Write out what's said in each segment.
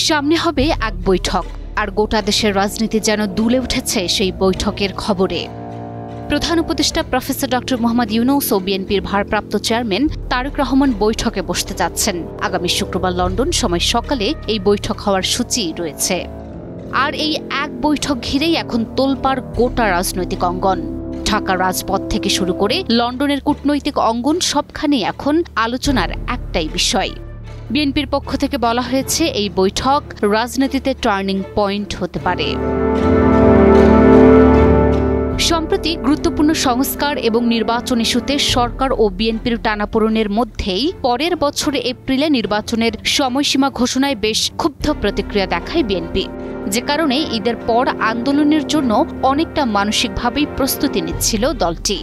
সামনে হবে এক বৈঠক, আর গোটা দেশের রাজনীতি যেন দুলে উঠেছে সেই বৈঠকের খবরে। প্রধান উপদেষ্টা প্রফেসর ডক্টর মোহাম্মদ ইউনূস ও বিএনপির ভারপ্রাপ্ত চেয়ারম্যান তারেক রহমান বৈঠকে বসতে যাচ্ছেন। আগামী শুক্রবার লন্ডন সময় সকালে এই বৈঠক হওয়ার সূচি রয়েছে। আর এই এক বৈঠক ঘিরেই এখন তোলপাড় গোটা রাজনৈতিক অঙ্গন। ঢাকার রাজপথ থেকে শুরু করে লন্ডনের কূটনৈতিক অঙ্গন সবখানেই এখন আলোচনার একটাই বিষয়। বিএনপির পক্ষ থেকে বলা হয়েছে এই বৈঠক রাজনীতিতে টার্নিং পয়েন্ট হতে পারে। সম্প্রতি গুরুত্বপূর্ণ সংস্কার এবং নির্বাচন ইস্যুতে সরকার ও বিএনপির টানাপোড়েনের মধ্যেই পরের বছর এপ্রিলে নির্বাচনের সময়সীমা ঘোষণায় বেশ ক্ষুব্ধ প্রতিক্রিয়া দেখায় বিএনপি, যে কারণে ঈদের পর আন্দোলনের জন্য অনেকটা মানসিকভাবেই প্রস্তুতি নিচ্ছিল দলটি।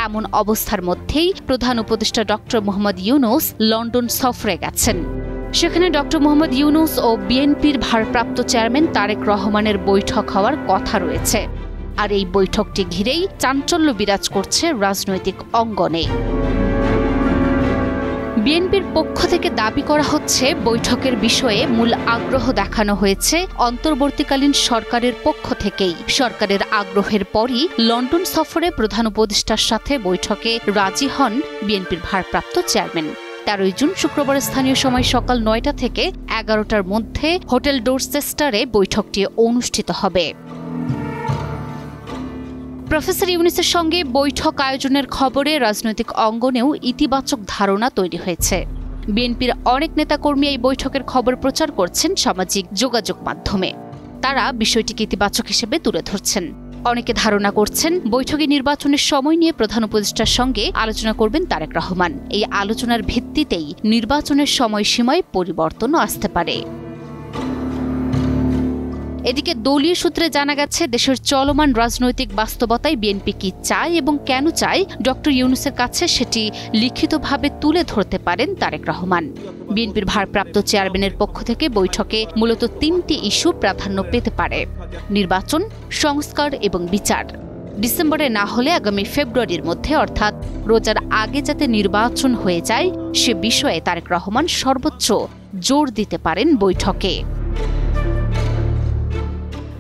এমন অবস্থার মধ্যেই প্রধান উপদেষ্টা ডক্টর মোহাম্মদ ইউনূস লন্ডন সফরে গেছেন। সেখানে ডক্টর মোহাম্মদ ইউনূস ও বিএনপির ভারপ্রাপ্ত চেয়ারম্যান তারেক রহমানের বৈঠক হওয়ার কথা রয়েছে। আর এই বৈঠকটি ঘিরেই চাঞ্চল্য বিরাজ করছে রাজনৈতিক অঙ্গনে। বিএনপির পক্ষ থেকে দাবি করা হচ্ছে বৈঠকের বিষয়ে মূল আগ্রহ দেখানো হয়েছে অন্তর্বর্তীকালীন সরকারের পক্ষ থেকেই। সরকারের আগ্রহের পরই লন্ডন সফরে প্রধান উপদেষ্টার সাথে বৈঠকে রাজি হন বিএনপির ভারপ্রাপ্ত চেয়ারম্যান। 13 জুন শুক্রবার স্থানীয় সময় সকাল 9টা থেকে 11টার মধ্যে হোটেল ডোরচেস্টারে বৈঠকটি অনুষ্ঠিত হবে। প্রফেসর ইউনূসের সঙ্গে বৈঠক আয়োজনের খবরে রাজনৈতিক অঙ্গনেও ইতিবাচক ধারণা তৈরি হয়েছে। বিএনপির অনেক নেতাকর্মী এই বৈঠকের খবর প্রচার করছেন সামাজিক যোগাযোগ মাধ্যমে। তারা বিষয়টিকে ইতিবাচক হিসেবে তুলে ধরছেন। অনেকে ধারণা করছেন বৈঠকে নির্বাচনের সময় নিয়ে প্রধান উপদেষ্টার সঙ্গে আলোচনা করবেন তারেক রহমান। এই আলোচনার ভিত্তিতেই নির্বাচনের সময়সীমায় পরিবর্তনও আসতে পারে। এদিকে দলীয় সূত্রে জানা গেছে দেশের চলমান রাজনৈতিক বাস্তবতায় বিএনপি কি চায় এবং কেন চায় ডক্টর ইউনূসের কাছে সেটি লিখিতভাবে তুলে ধরতে পারেন তারেক রহমান। বিএনপির ভারপ্রাপ্ত চেয়ারম্যানের পক্ষ থেকে বৈঠকে মূলত 3টি ইস্যু প্রাধান্য পেতে পারে: নির্বাচন, সংস্কার এবং বিচার। ডিসেম্বরে না হলে আগামী ফেব্রুয়ারির মধ্যে অর্থাৎ রোজার আগে যাতে নির্বাচন হয়ে যায় সে বিষয়ে তারেক রহমান সর্বোচ্চ জোর দিতে পারেন বৈঠকে।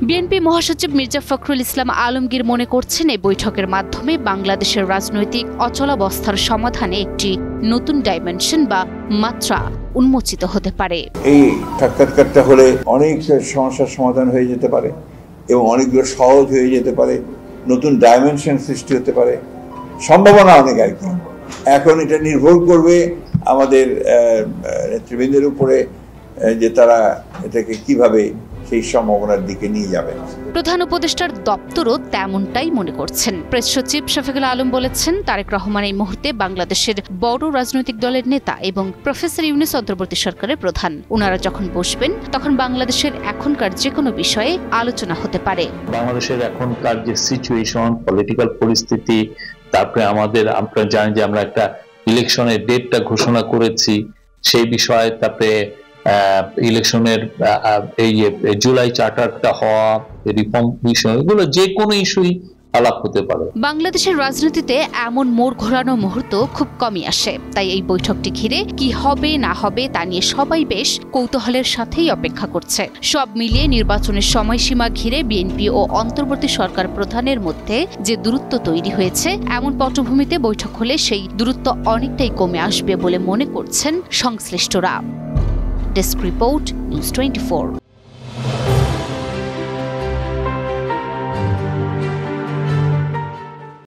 বিএনপি মহাসচিব মির্জা ফখরুল ইসলাম আলমগীর মনে করছেন এই বৈঠকের মাধ্যমে বাংলাদেশের রাজনৈতিক অচলাবস্থার সমাধানে একটি নতুন ডাইমেনশন বা মাত্রা উন্মোচিত হতে পারে। এই সাক্ষাৎকারটা হলে অনেক সমস্যার সমাধান হয়ে যেতে পারে এবং অনেকগুলো সহজ হয়ে যেতে পারে, নতুন ডাইমেনশন সৃষ্টি হতে পারে, সম্ভাবনা অনেক আর কি। এখন এটা নির্ভর করবে আমাদের নেতৃবৃন্দের উপরে যে তারা এটাকে কিভাবে সেই সম্ভাবনার দিকে নিয়ে যাবেন। প্রধান উপদেষ্টার দপ্তরও তেমনটাই মনে করছেন। প্রেস সচিব শফিকুল আলম বলেছেন, তারেক রহমান এই মুহূর্তে বাংলাদেশের বড় রাজনৈতিক দলের নেতা এবং প্রফেসর ইউনূস অন্তর্বর্তী সরকারের প্রধান। ওনারা যখন বসবেন তখন বাংলাদেশের এখনকার যে কোনো বিষয়ে আলোচনা হতে পারে। বাংলাদেশের এখনকার যে সিচুয়েশন, পলিটিক্যাল পরিস্থিতি, তারপরে আপনারা জানেন যে আমরা একটা ইলেকশনের ডেটটা ঘোষণা করেছি, সেই বিষয়ে তারপরে ইলেকশনের এই জুলাই চার্টারটা হওয়া, রিফর্ম বিষয়, এগুলো যে কোনো ইস্যুই আলাপ হতে পারে। বাংলাদেশের রাজনীতিতে এমন মোড় ঘোরানো মুহূর্ত খুব কমই আসে। তাই এই বৈঠকটি ঘিরে কি হবে না হবে তা নিয়ে সবাই বেশ কৌতূহলের সাথেই অপেক্ষা করছে। সব মিলিয়ে নির্বাচনের সময়সীমা ঘিরে বিএনপি ও অন্তর্বর্তী সরকার প্রধানের মধ্যে যে দূরত্ব তৈরি হয়েছে, এমন পটভূমিতে বৈঠক হলে সেই দূরত্ব অনেকটাই কমে আসবে বলে মনে করছেন সংশ্লিষ্টরা। Desk report, news 24।